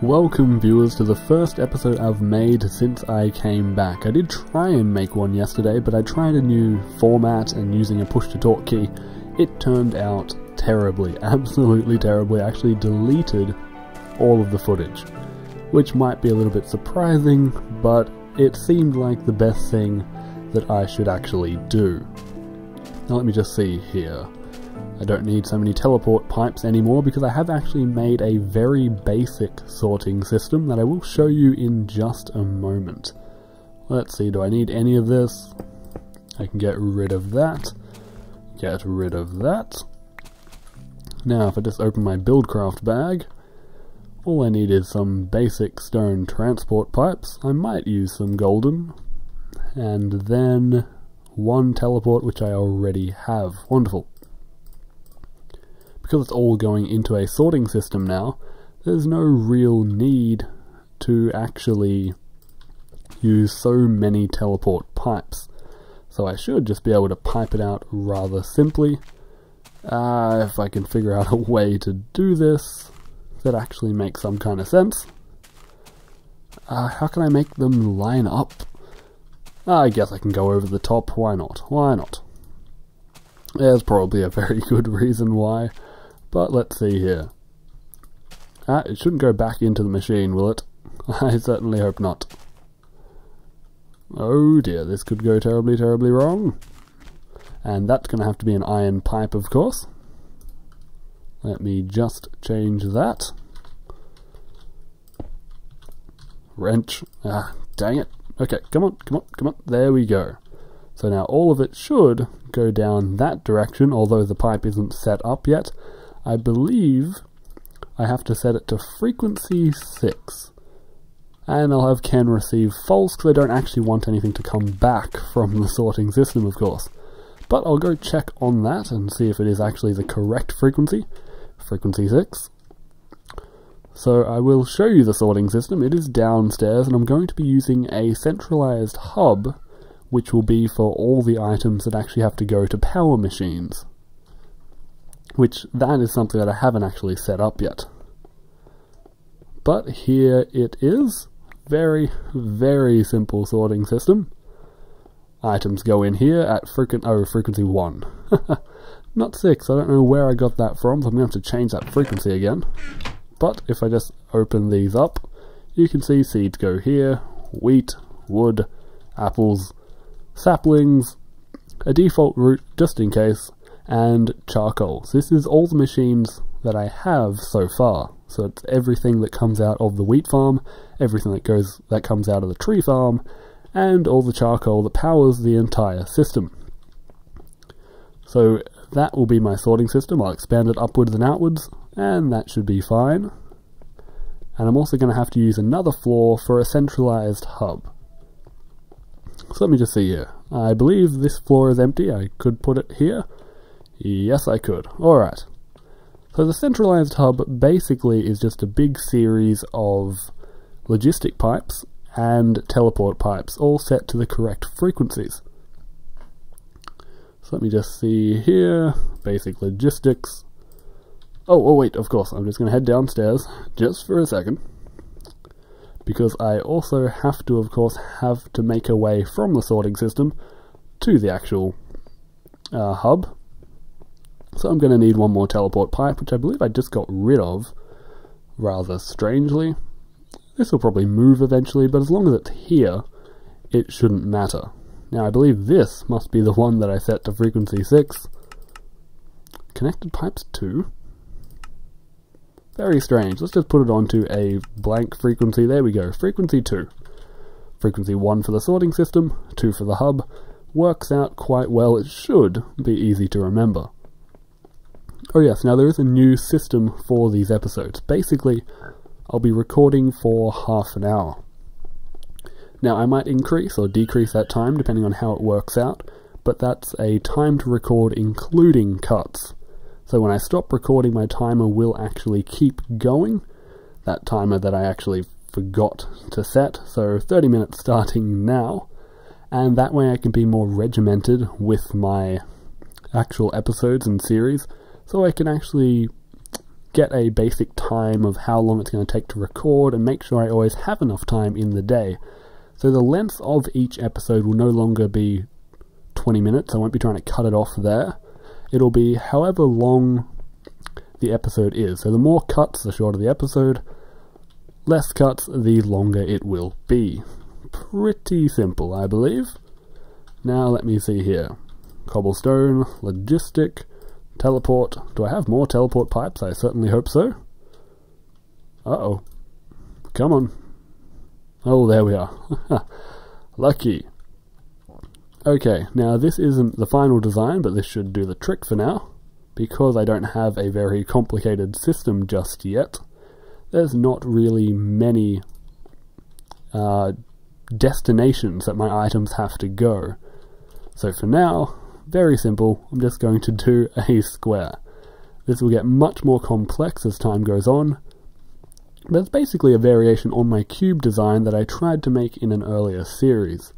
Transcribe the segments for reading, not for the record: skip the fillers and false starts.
Welcome viewers to the first episode I've made since I came back. I did try and make one yesterday, but I tried a new format and using a push-to-talk key. It turned out terribly, absolutely terribly. I actually deleted all of the footage, which might be a little bit surprising, but it seemed like the best thing that I should actually do. Now let me just see here. I don't need so many teleport pipes anymore because I have actually made a very basic sorting system that I will show you in just a moment. Let's see, do I need any of this? I can get rid of that. Get rid of that. Now if I just open my Buildcraft bag, all I need is some basic stone transport pipes. I might use some golden. And then one teleport which I already have. Wonderful. Because it's all going into a sorting system now, there's no real need to actually use so many teleport pipes. So I should just be able to pipe it out rather simply. If I can figure out a way to do this that actually makes some kind of sense. How can I make them line up? I guess I can go over the top, why not? Why not? There's probably a very good reason why. But let's see here. It shouldn't go back into the machine, will it? I certainly hope not. Oh dear, this could go terribly, terribly wrong. And that's going to have to be an iron pipe, of course. Let me just change that. Wrench. Dang it. Okay, come on, come on, come on. There we go. So now all of it should go down that direction, although the pipe isn't set up yet. I believe I have to set it to frequency 6. And I'll have can receive false because I don't actually want anything to come back from the sorting system, of course. But I'll go check on that and see if it is actually the correct frequency. Frequency 6. So I will show you the sorting system. It is downstairs and I'm going to be using a centralized hub which will be for all the items that actually have to go to power machines. Which, that is something that I haven't actually set up yet. But here it is. Very, very simple sorting system. Items go in here at frequency 1. Not 6, I don't know where I got that from, so I'm going to have to change that frequency again. But if I just open these up, you can see seeds go here, wheat, wood, apples, saplings, a default route just in case, and charcoal. So this is all the machines that I have so far. So it's everything that comes out of the wheat farm, everything that comes out of the tree farm, and all the charcoal that powers the entire system. So that will be my sorting system. I'll expand it upwards and outwards, and that should be fine. And I'm also going to have to use another floor for a centralized hub. So let me just see here. I believe this floor is empty. I could put it here. Yes, I could. Alright. So the centralized hub basically is just a big series of logistic pipes and teleport pipes, all set to the correct frequencies. So let me just see here. Basic logistics. Oh wait, of course, I'm just going to head downstairs just for a second. Because I also have to, of course, have to make a way from the sorting system to the actual hub. So I'm going to need one more teleport pipe, which I believe I just got rid of, rather strangely. This will probably move eventually, but as long as it's here, it shouldn't matter. Now I believe this must be the one that I set to frequency 6. Connected pipes 2? Very strange. Let's just put it onto a blank frequency. There we go. Frequency 2. Frequency 1 for the sorting system, 2 for the hub. Works out quite well. It should be easy to remember. Oh yes, now there is a new system for these episodes. Basically, I'll be recording for half an hour. Now I might increase or decrease that time depending on how it works out, but that's a time to record including cuts. So when I stop recording, my timer will actually keep going. That timer that I actually forgot to set, so 30 minutes starting now. And that way I can be more regimented with my actual episodes and series. So I can actually get a basic time of how long it's going to take to record and make sure I always have enough time in the day. So the length of each episode will no longer be 20 minutes. I won't be trying to cut it off there. It'll be however long the episode is. So the more cuts, the shorter the episode. Less cuts, the longer it will be. Pretty simple, I believe. Now let me see here. Cobblestone, logistic, teleport. Do I have more teleport pipes? I certainly hope so. Uh-oh. Come on. Oh, there we are. Lucky. Okay, now this isn't the final design, but this should do the trick for now. Because I don't have a very complicated system just yet, there's not really many destinations that my items have to go. So for now, very simple, I'm just going to do a square. This will get much more complex as time goes on, but it's basically a variation on my cube design that I tried to make in an earlier series.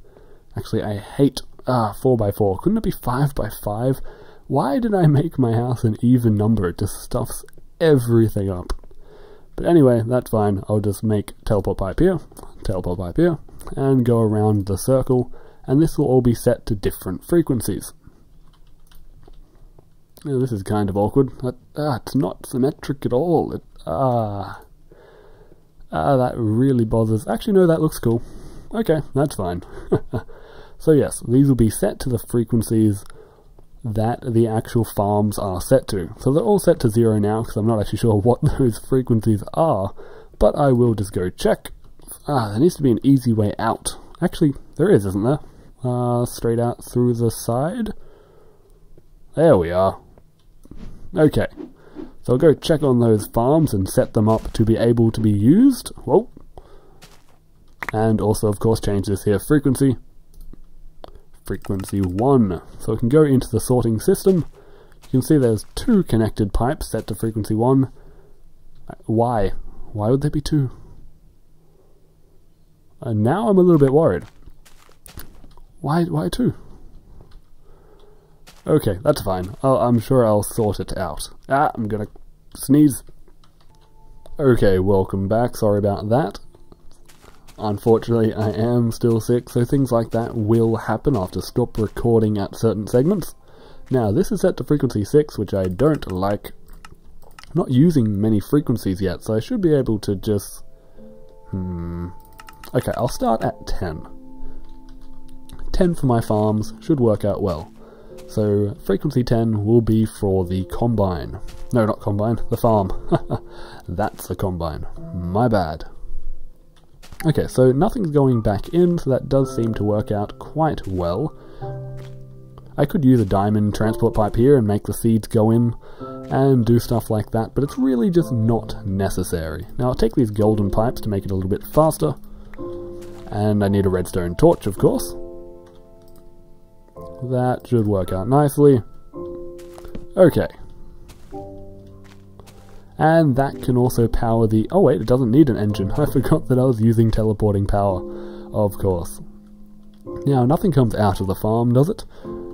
Actually, I hate 4x4. Couldn't it be 5x5? Why did I make my house an even number? It just stuffs everything up. But anyway, that's fine. I'll just make teleport pipe here, and go around the circle, and this will all be set to different frequencies. Now, this is kind of awkward. It's not symmetric at all. That really bothers. Actually, no, that looks cool. Okay, that's fine. So yes, these will be set to the frequencies that the actual farms are set to. So they're all set to 0 now, because I'm not actually sure what those frequencies are, but I will just go check. There needs to be an easy way out. Actually, there is, isn't there? Straight out through the side. There we are. Okay, so I'll go check on those farms and set them up to be able to be used. Whoa. And also, of course, change this here frequency 1. So we can go into the sorting system. You can see there's 2 connected pipes set to frequency 1. Why? Why would there be 2? And now I'm a little bit worried. Why 2? Okay, that's fine. I'm sure I'll sort it out. I'm gonna sneeze. Okay, welcome back. Sorry about that. Unfortunately, I am still sick, so things like that will happen. I'll have to stop recording at certain segments. Now, this is set to frequency 6, which I don't like. I'm not using many frequencies yet, so I should be able to just... Okay, I'll start at 10. 10 for my farms should work out well. So, frequency 10 will be for the combine. No, not combine, the farm. That's the combine. My bad. Okay, so nothing's going back in, so that does seem to work out quite well. I could use a diamond transport pipe here and make the seeds go in and do stuff like that, but it's really just not necessary. Now I'll take these golden pipes to make it a little bit faster, and I need a redstone torch, of course. That should work out nicely. Okay. And that can also power the... Oh wait, it doesn't need an engine. I forgot that I was using teleporting power. Of course. Now, nothing comes out of the farm, does it?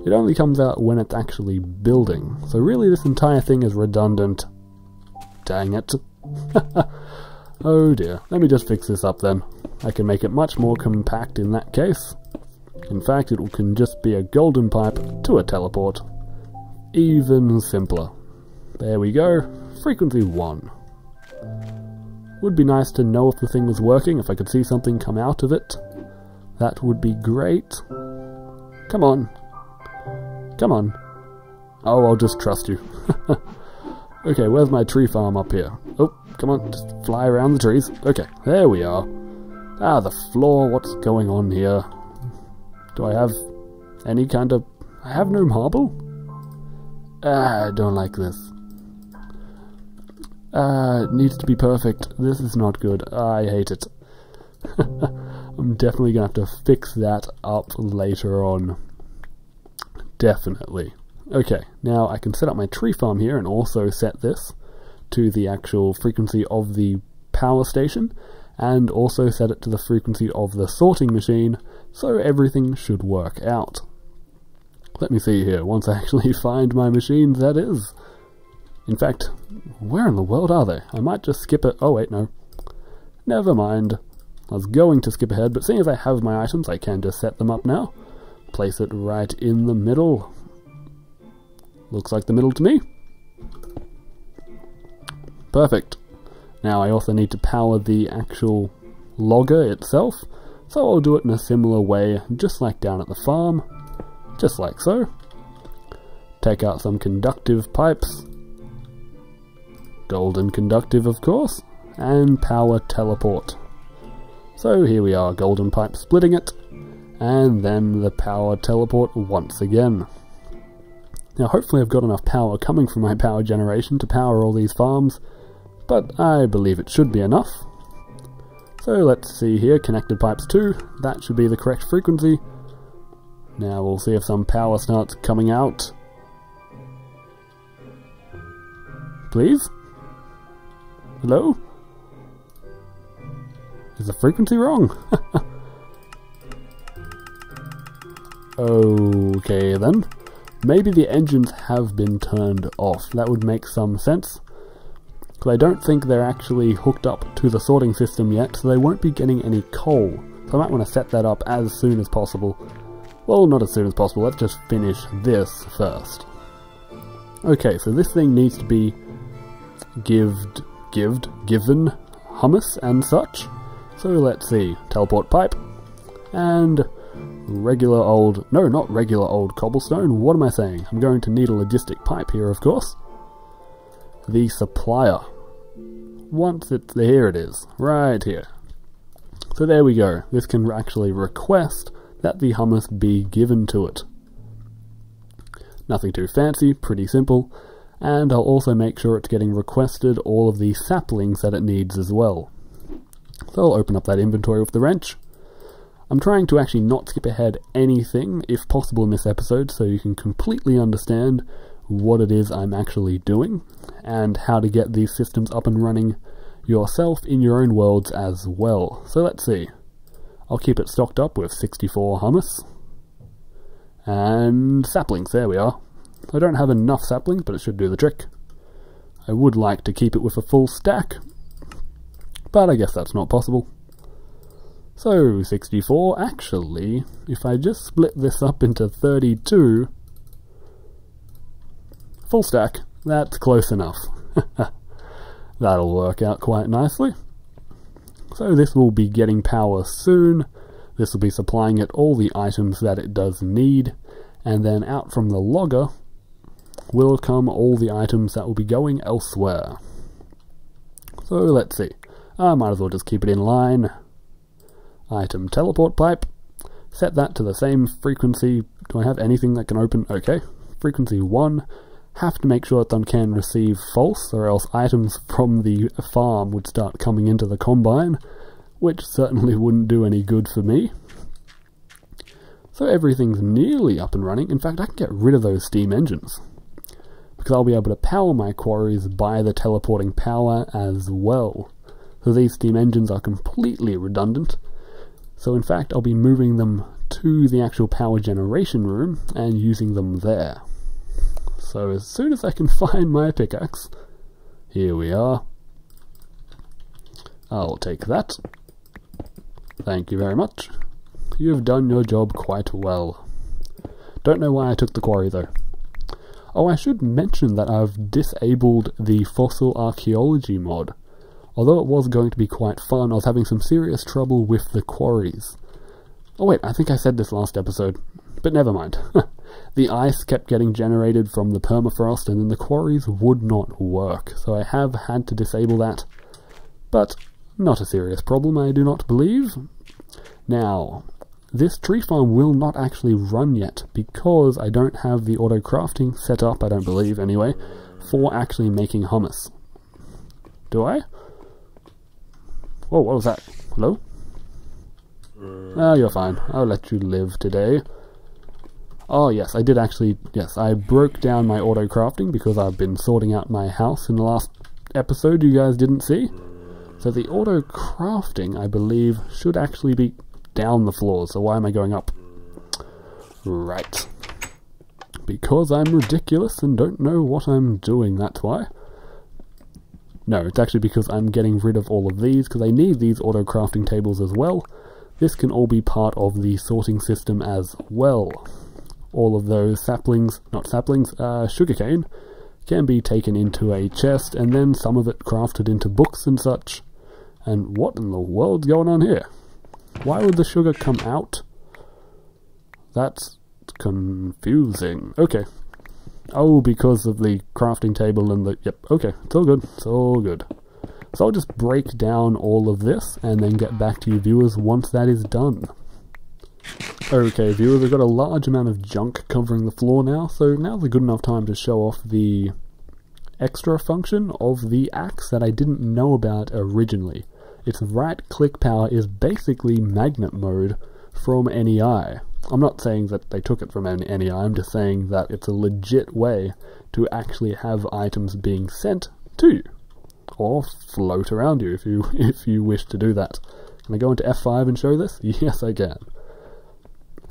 It only comes out when it's actually building. So really, this entire thing is redundant. Dang it. Oh dear. Let me just fix this up then. I can make it much more compact in that case. In fact, it can just be a golden pipe to a teleport. Even simpler. There we go. Frequency 1. Would be nice to know if the thing was working, if I could see something come out of it. That would be great. Come on. Come on. Oh, I'll just trust you. Okay, where's my tree farm up here? Oh, come on, just fly around the trees. Okay, there we are. The floor, what's going on here? Do I have any kind of... I have no marble? I don't like this. It needs to be perfect. This is not good. I hate it. I'm definitely going to have to fix that up later on. Definitely. Okay, now I can set up my tree farm here and also set this to the actual frequency of the power station, and also set it to the frequency of the sorting machine, so everything should work out. Let me see here, once I actually find my machines, that is. In fact, where in the world are they? I might just skip it. Oh wait, no. Never mind. I was going to skip ahead, but seeing as I have my items, I can just set them up now. Place it right in the middle. Looks like the middle to me. Perfect. Now I also need to power the actual logger itself, so I'll do it in a similar way, just like down at the farm. Just like so. Take out some conductive pipes. Golden conductive, of course. And power teleport. So here we are, golden pipe splitting it. And then the power teleport once again. Now hopefully I've got enough power coming from my power generation to power all these farms, but I believe it should be enough. So let's see here, connected pipes 2, that should be the correct frequency. Now we'll see if some power starts coming out. Please? Hello? Is the frequency wrong? Okay then. Maybe the engines have been turned off. That would make some sense. Because I don't think they're actually hooked up to the sorting system yet, so they won't be getting any coal. So I might want to set that up as soon as possible. Well, not as soon as possible, let's just finish this first. Okay, so this thing needs to be given hummus and such. So let's see, teleport pipe, and regular old, no, not regular old cobblestone, what am I saying? I'm going to need a logistic pipe here, of course. The supplier. Once it's there, here it is, right here. So there we go, this can actually request that the hummus be given to it. Nothing too fancy, pretty simple, and I'll also make sure it's getting requested all of the saplings that it needs as well. So I'll open up that inventory with the wrench. I'm trying to actually not skip ahead anything, if possible, in this episode, so you can completely understand what it is I'm actually doing, and how to get these systems up and running yourself in your own worlds as well. So let's see. I'll keep it stocked up with 64 hummus. And saplings, there we are. I don't have enough saplings, but it should do the trick. I would like to keep it with a full stack, but I guess that's not possible. So, 64, actually, if I just split this up into 32, full stack, that's close enough. That'll work out quite nicely. So this will be getting power soon, this will be supplying it all the items that it does need, and then out from the logger will come all the items that will be going elsewhere. So let's see, I might as well just keep it in line. Item teleport pipe, set that to the same frequency. Do I have anything that can open? Okay, frequency 1, have to make sure that can receive false, or else items from the farm would start coming into the combine, which certainly wouldn't do any good for me. So everything's nearly up and running. In fact, I can get rid of those steam engines, because I'll be able to power my quarries by the teleporting power as well. So these steam engines are completely redundant. So in fact, I'll be moving them to the actual power generation room and using them there. So as soon as I can find my pickaxe, here we are. I'll take that. Thank you very much. You've done your job quite well. Don't know why I took the quarry though. Oh, I should mention that I've disabled the fossil archaeology mod. Although it was going to be quite fun, I was having some serious trouble with the quarries. Oh wait, I think I said this last episode, but never mind. The ice kept getting generated from the permafrost and then the quarries would not work, so I have had to disable that. But not a serious problem, I do not believe. Now, this tree farm will not actually run yet because I don't have the auto crafting set up, I don't believe anyway, for actually making hummus. Do I? Whoa, what was that? Hello? Oh, you're fine. I'll let you live today. Oh yes, I did actually, yes, I broke down my auto crafting because I've been sorting out my house in the last episode you guys didn't see. So the auto crafting, I believe, should actually be down the floors, so why am I going up? Right. Because I'm ridiculous and don't know what I'm doing, that's why. No, it's actually because I'm getting rid of all of these, because I need these auto crafting tables as well. This can all be part of the sorting system as well. All of those sugarcane can be taken into a chest, and then some of it crafted into books and such. And what in the world's going on here? Why would the sugar come out? That's confusing. Okay. Oh, because of the crafting table and the... Yep, okay, it's all good, it's all good. So I'll just break down all of this and then get back to you viewers once that is done. Okay viewers, I've got a large amount of junk covering the floor now, so now's a good enough time to show off the extra function of the axe that I didn't know about originally. Its right click power is basically magnet mode from NEI. I'm not saying that they took it from NEI, I'm just saying that it's a legit way to actually have items being sent to you, or float around you if you wish to do that. Can I go into F5 and show this? Yes, I can.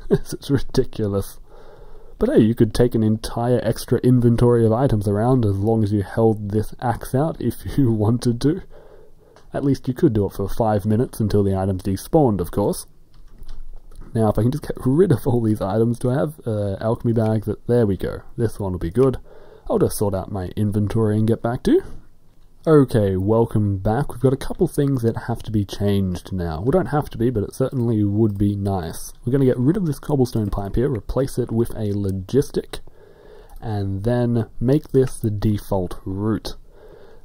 It's ridiculous. But hey, you could take an entire extra inventory of items around as long as you held this axe out if you wanted to. At least you could do it for 5 minutes until the items despawned, of course. Now, if I can just get rid of all these items, do I have alchemy bags? There we go. This one will be good. I'll just sort out my inventory and get back to you. Okay, welcome back. We've got a couple things that have to be changed now. Well, don't have to be, but it certainly would be nice. We're going to get rid of this cobblestone pipe here, replace it with a logistic, and then make this the default route.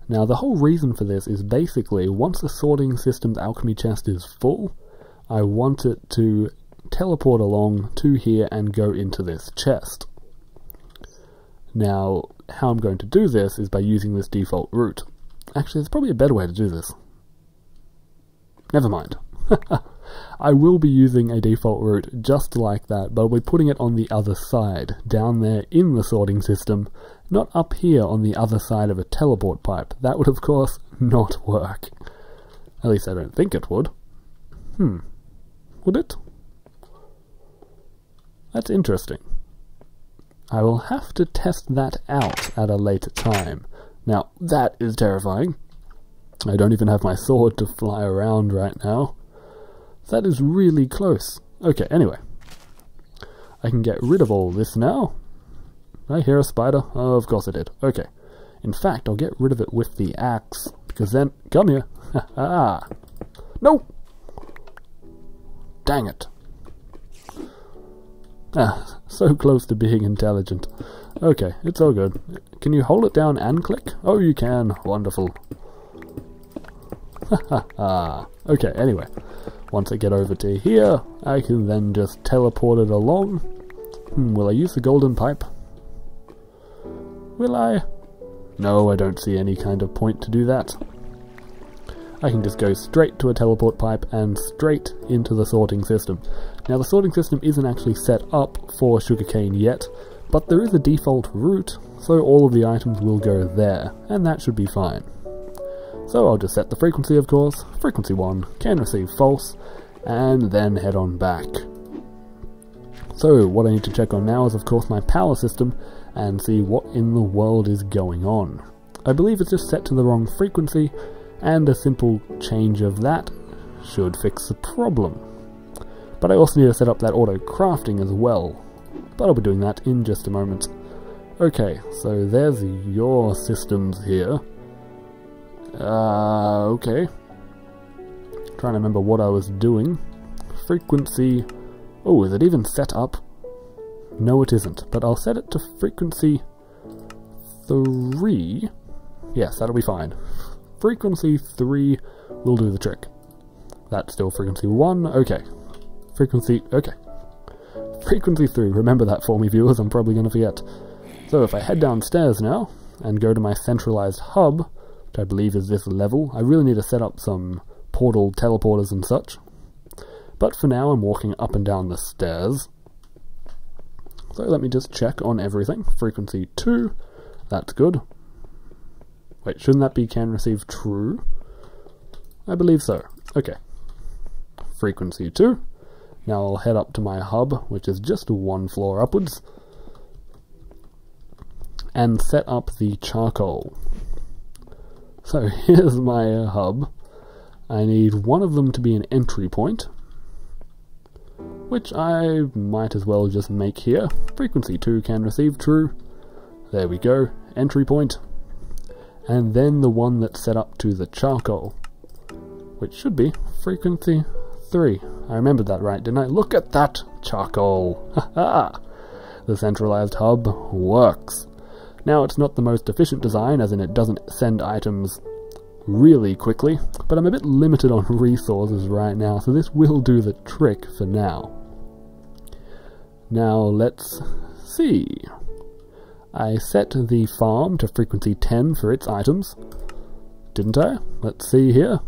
Now, the whole reason for this is basically, once the sorting system's alchemy chest is full, I want it to teleport along to here and go into this chest. Now, how I'm going to do this is by using this default route. Actually, there's probably a better way to do this. Never mind. I will be using a default route just like that, but I'll be putting it on the other side, down there in the sorting system, not up here on the other side of a teleport pipe. That would, of course, not work. At least I don't think it would. Would it? That's interesting. I will have to test that out at a later time. Now, that is terrifying. I don't even have my sword to fly around right now. That is really close. Okay, anyway. I can get rid of all this now. Did I hear a spider? Oh, of course I did. Okay. In fact, I'll get rid of it with the axe, because then... Come here. Ha ha! No! Dang it. Ah, so close to being intelligent. Okay, it's all good. Can you hold it down and click? Oh, you can. Wonderful. Ha ha ha. Okay, anyway. Once I get over to here, I can then just teleport it along. Will I use the golden pipe? Will I? No, I don't see any kind of point to do that. I can just go straight to a teleport pipe and straight into the sorting system. Now, the sorting system isn't actually set up for sugarcane yet, but there is a default route, so all of the items will go there, and that should be fine. So I'll just set the frequency, of course. Frequency 1 can receive false, and then head on back. So what I need to check on now is, of course, my power system, and see what in the world is going on. I believe it's just set to the wrong frequency, and a simple change of that should fix the problem. But I also need to set up that auto crafting as well, but I'll be doing that in just a moment. Okay, so there's your systems here. Okay. Trying to remember what I was doing. Frequency... Oh, is it even set up? No, it isn't, but I'll set it to frequency 3. Yes, that'll be fine. Frequency 3 will do the trick. That's still frequency 1, okay. Frequency 3, remember that for me, viewers, I'm probably going to forget. So if I head downstairs now, and go to my centralized hub, which I believe is this level, I really need to set up some portal teleporters and such. But for now, I'm walking up and down the stairs. So let me just check on everything. Frequency 2, that's good. Wait, shouldn't that be can receive true? I believe so. Okay. Frequency 2. Now I'll head up to my hub, which is just 1 floor upwards, and set up the charcoal. So here's my hub. I need one of them to be an entry point, which I might as well just make here. Frequency 2 can receive true. There we go, entry point. And then the one that's set up to the charcoal, which should be frequency 3. I remembered that right, didn't I? Look at that! Charcoal! Haha! The centralized hub works. Now, it's not the most efficient design, as in it doesn't send items really quickly, but I'm a bit limited on resources right now, so this will do the trick for now. Now, let's see. I set the farm to frequency 10 for its items, didn't I? Let's see here.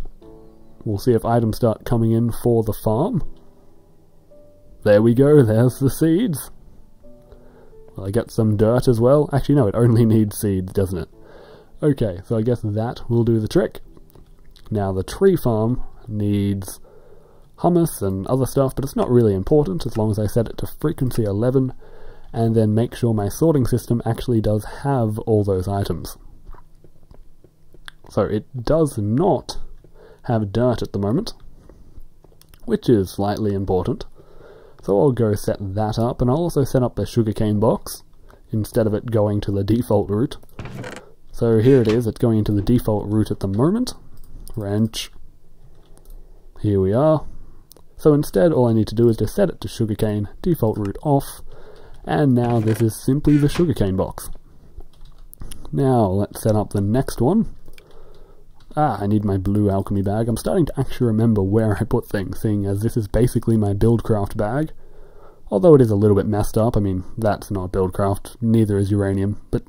We'll see if items start coming in for the farm. There we go, there's the seeds. Will I get some dirt as well? Actually no, it only needs seeds, doesn't it? Okay, so I guess that will do the trick. Now the tree farm needs hummus and other stuff, but it's not really important as long as I set it to frequency 11 and then make sure my sorting system actually does have all those items. So it does not have dirt at the moment, which is slightly important. So I'll go set that up, and I'll also set up the sugarcane box instead of it going to the default route. So here it is, it's going into the default route at the moment. Wrench. Here we are. So instead all I need to do is just set it to sugarcane, default route off, and now this is simply the sugarcane box. Now let's set up the next one. I need my blue alchemy bag. I'm starting to actually remember where I put things, seeing as this is basically my buildcraft bag. Although it is a little bit messed up. I mean, that's not buildcraft, neither is uranium, but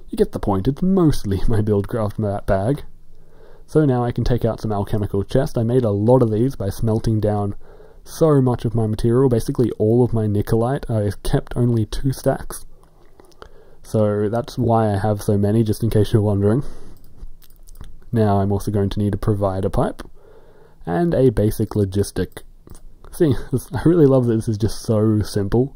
you get the point. It's mostly my buildcraft bag. So now I can take out some alchemical chest. I made a lot of these by smelting down so much of my material, basically all of my nickelite. I kept only 2 stacks. So that's why I have so many, just in case you're wondering. Now I'm also going to need a provider pipe and a basic logistic. See, I really love that this is just so simple.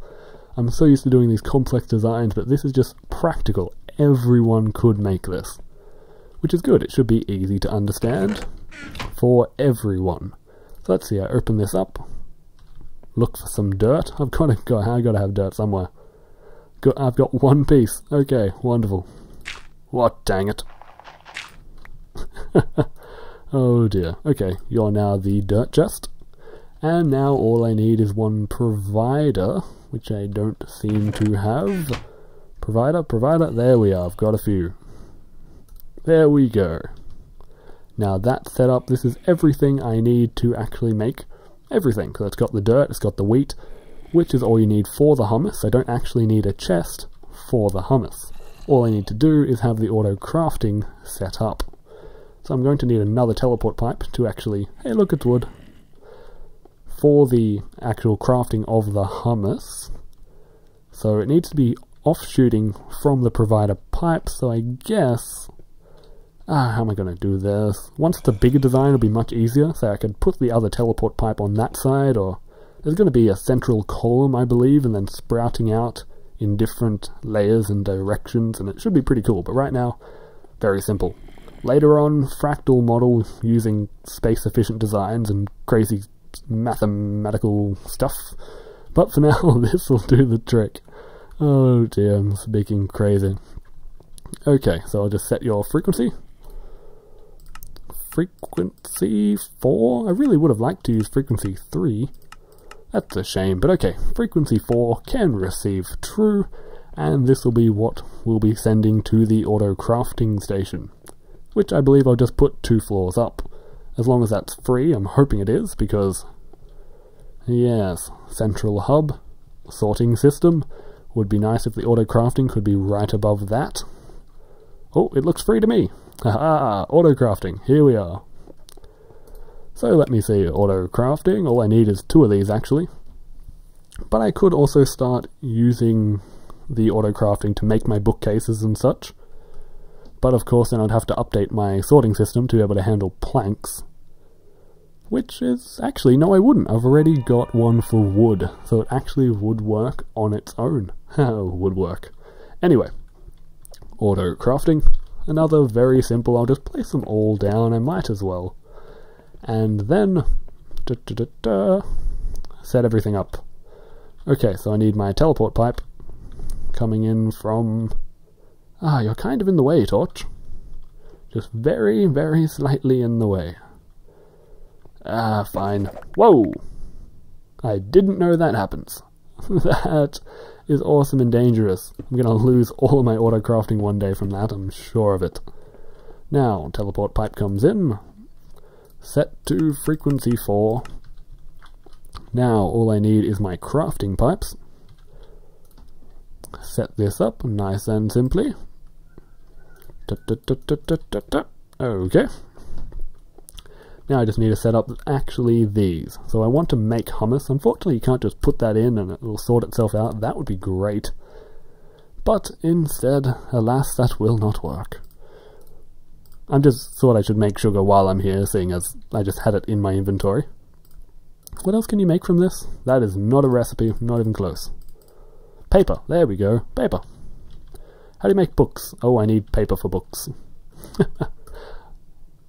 I'm so used to doing these complex designs, but this is just practical. Everyone could make this, which is good. It should be easy to understand for everyone. So let's see, I open this up, look for some dirt. I've got to have dirt somewhere. I've got 1 piece. Okay, wonderful. What, dang it. Oh dear. Okay, you're now the dirt chest. And now all I need is 1 provider, which I don't seem to have. Provider, there we are, I've got a few. There we go. Now that's set up, this is everything I need to actually make everything. So it's got the dirt, it's got the wheat, which is all you need for the hummus. I don't actually need a chest for the hummus. All I need to do is have the auto crafting set up. So I'm going to need another teleport pipe to actually, hey look, it's wood, for the actual crafting of the hummus. So it needs to be offshooting from the provider pipe, so I guess, how am I going to do this? Once it's a bigger design it'll be much easier, so I could put the other teleport pipe on that side, or there's going to be a central column I believe, and then sprouting out in different layers and directions, and it should be pretty cool, but right now, very simple. Later on, fractal model using space-efficient designs and crazy mathematical stuff. But for now, this will do the trick. Oh dear, I'm speaking crazy. Okay, so I'll just set your frequency. Frequency 4? I really would have liked to use frequency 3. That's a shame, but okay. Frequency 4 can receive true, and this will be what we'll be sending to the auto crafting station, which I believe I'll just put 2 floors up. As long as that's free, I'm hoping it is, because, yes, central hub, sorting system, would be nice if the auto crafting could be right above that. Oh, it looks free to me! Haha, auto crafting, here we are. So let me see, auto crafting, all I need is 2 of these actually. But I could also start using the auto crafting to make my bookcases and such. But of course then I'd have to update my sorting system to be able to handle planks. Which is, actually, no I wouldn't, I've already got one for wood, so it actually would work on its own. How would work. Anyway, auto crafting, another very simple, I'll just place them all down, I might as well. And then, set everything up. Okay, so I need my teleport pipe coming in from... Ah, you're kind of in the way, Torch. Just very, very slightly in the way. Ah, fine. Whoa! I didn't know that happens. That is awesome and dangerous. I'm gonna lose all of my auto crafting one day from that, I'm sure of it. Now, teleport pipe comes in. Set to frequency 4. Now, all I need is my crafting pipes. Set this up nice and simply. Okay. Now I just need to set up actually these. So I want to make hummus. Unfortunately you can't just put that in and it will sort itself out. That would be great. But instead, alas, that will not work. I just thought I should make sugar while I'm here, seeing as I just had it in my inventory. What else can you make from this? That is not a recipe, not even close. Paper, there we go, paper. How do you make books? Oh, I need paper for books.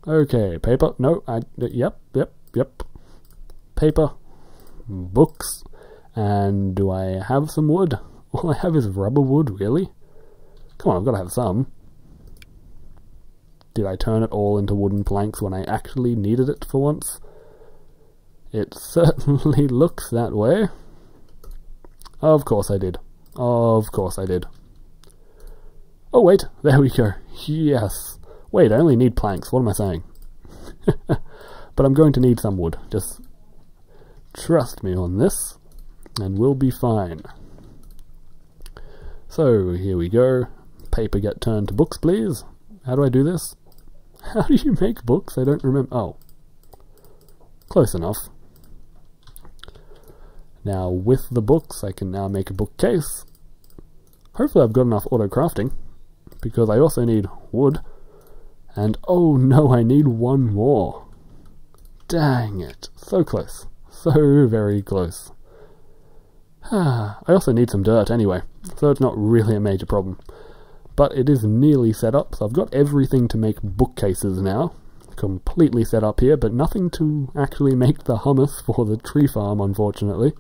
Okay, paper, no, yep. Paper, books, and do I have some wood? All I have is rubber wood, really? Come on, I've got to have some. Did I turn it all into wooden planks when I actually needed it for once? It certainly looks that way. Of course I did. Of course I did. Oh wait, there we go. Yes. Wait, I only need planks. What am I saying? But I'm going to need some wood. Just trust me on this, and we'll be fine. So, here we go. Paper get turned to books, please. How do I do this? How do you make books? I don't remember. Oh. Close enough. Now, with the books, I can now make a bookcase. Hopefully I've got enough auto crafting, because I also need wood. And oh no, I need one more. Dang it. So close. So very close. I also need some dirt anyway, so it's not really a major problem. But it is nearly set up, so I've got everything to make bookcases now. Completely set up here, but nothing to actually make the hummus for the tree farm, unfortunately.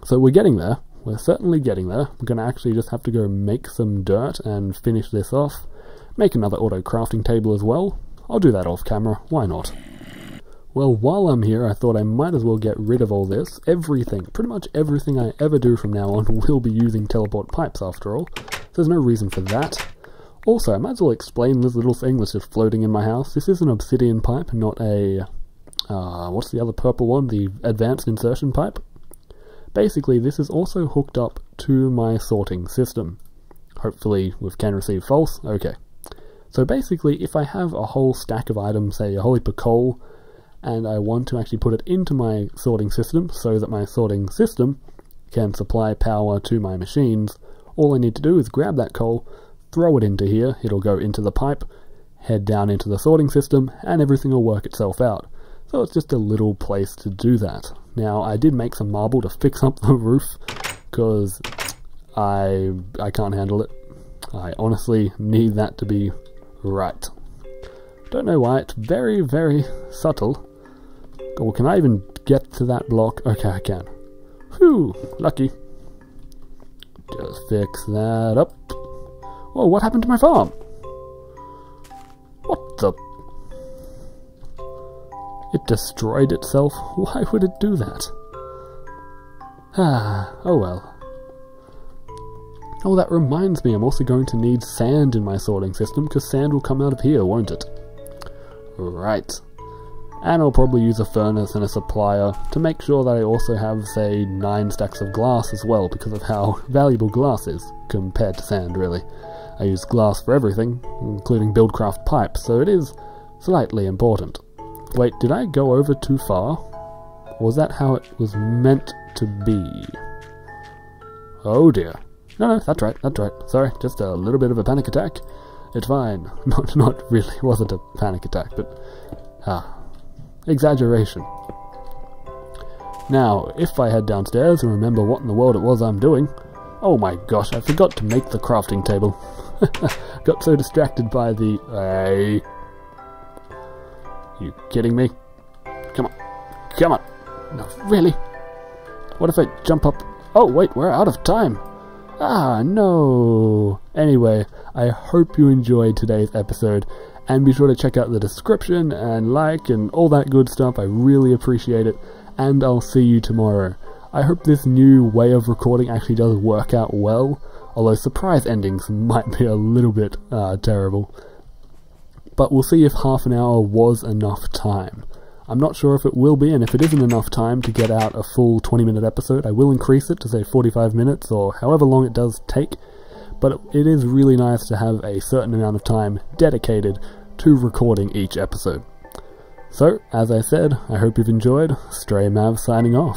So we're getting there. We're certainly getting there. We're going to actually just have to go make some dirt and finish this off. Make another auto crafting table as well. I'll do that off camera, why not? Well, while I'm here, I thought I might as well get rid of all this. Everything, pretty much everything I ever do from now on will be using teleport pipes after all. So there's no reason for that. Also, I might as well explain this little thing that's just floating in my house. This is an obsidian pipe, not a... what's the other purple one? The advanced insertion pipe. Basically, this is also hooked up to my sorting system. Hopefully, with can receive false. Okay. So basically, if I have a whole stack of items, say a whole heap of coal, and I want to actually put it into my sorting system so that my sorting system can supply power to my machines, all I need to do is grab that coal, throw it into here, it'll go into the pipe, head down into the sorting system, and everything will work itself out. So it's just a little place to do that. Now, I did make some marble to fix up the roof, because I can't handle it. I honestly need that to be right. Don't know why, it's very, very subtle. Or can I even get to that block? Okay, I can. Whew, lucky. Just fix that up. Whoa, what happened to my farm? What the... It destroyed itself? Why would it do that? Oh well. Oh, that reminds me, I'm also going to need sand in my sorting system, because sand will come out of here, won't it? Right. And I'll probably use a furnace and a supplier to make sure that I also have, say, 9 stacks of glass as well, because of how valuable glass is, compared to sand, really. I use glass for everything, including buildcraft pipes, so it is slightly important. Wait, did I go over too far? Or was that how it was meant to be? Oh dear. No, that's right, that's right. Sorry, just a little bit of a panic attack. It's fine. Not really, it wasn't a panic attack, but... exaggeration. Now, if I head downstairs and remember what in the world it was I'm doing... Oh my gosh, I forgot to make the crafting table. Got so distracted by the... Hey. You kidding me? Come on. Come on. No, really? What if I jump up? Oh, wait, we're out of time. Ah, no. Anyway, I hope you enjoyed today's episode, and be sure to check out the description and like and all that good stuff. I really appreciate it, and I'll see you tomorrow. I hope this new way of recording actually does work out well, although surprise endings might be a little bit terrible. But we'll see if half an hour was enough time. I'm not sure if it will be, and if it isn't enough time to get out a full 20-minute episode, I will increase it to say 45 minutes or however long it does take. But it is really nice to have a certain amount of time dedicated to recording each episode. So, as I said, I hope you've enjoyed. Stray Mav signing off.